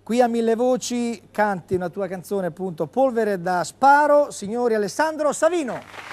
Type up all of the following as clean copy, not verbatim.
qui a Mille Voci canti una tua canzone, appunto, Polvere da sparo, signori Alessandro Savino.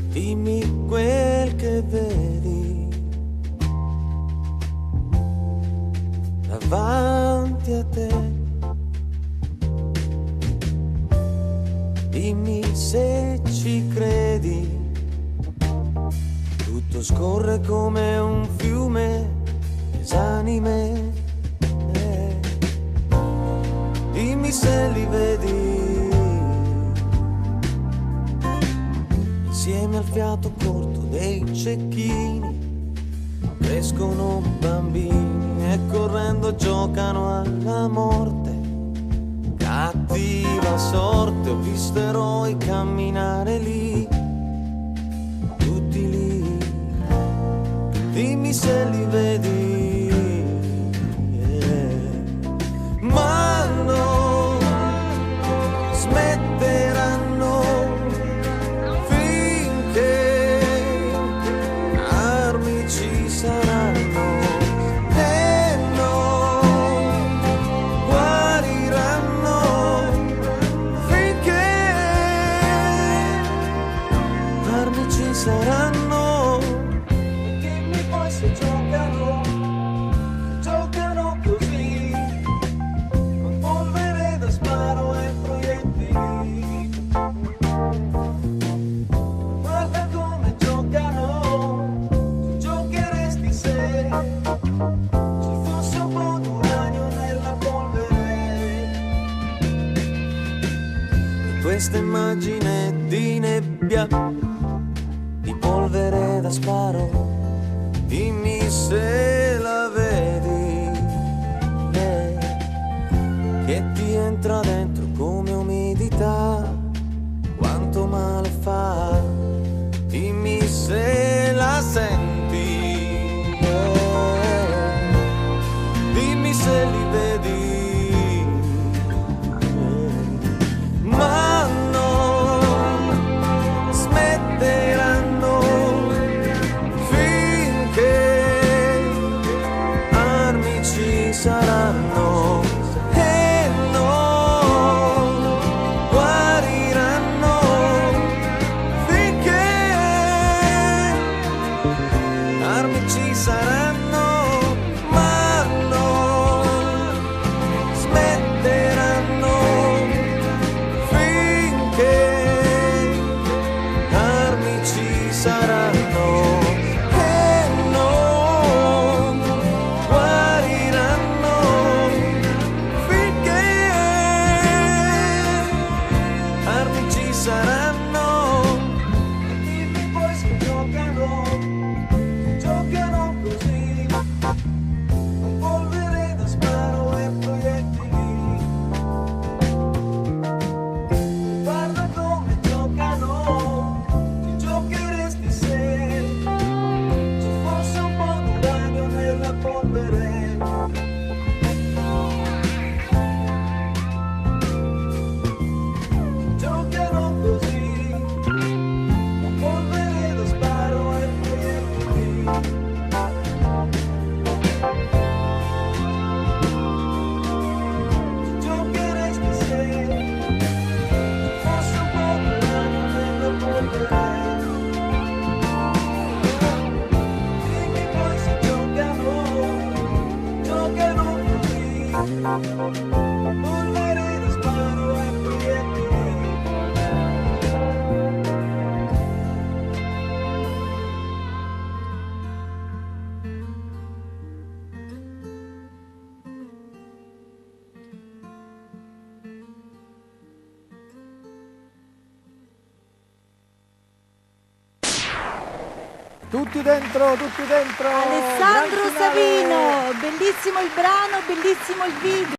Dimmi quel che vedi davanti a te. Dimmi se ci credi. Tutto scorre come un fiume esanime. Dimmi se li vedi. Insieme al fiato corto dei cecchini crescono bambini e correndo giocano alla morte. Cattiva sorte, ho visto eroi camminare lì, tutti lì. Dimmi se li vedi, ma non smetteranno ci saranno e non guariranno finché armi ci saranno. Dimmi poi se giocano così, con polvere da sparo e proiettili. Guarda come giocano, se ci fosse un po' d'uranio nella polvere. Questa immagine di nebbia, di polvere da sparo, dimmi se la vedi, che ti entra dentro come umidità, quanto male fa, dimmi se la senti. Dimmi se li vedi, ma non smetteranno finché armi ci saranno e non guariranno finché armi ci saranno. Saranno e non guariranno finché armi ci saranno. Dimmi poi se giocano così, con polvere da sparo e proiettili. Guarda come giocano. Giocano così, con polvere da sparo e proiettili. Giocheresti se fosse un po' d'uranio nella polvere. Dimmi poi se giocano così, polvere da sparo e proiettili. Tutti dentro, tutti dentro! Alessandro Gran finale! Savino, bellissimo il brano, bellissimo il video.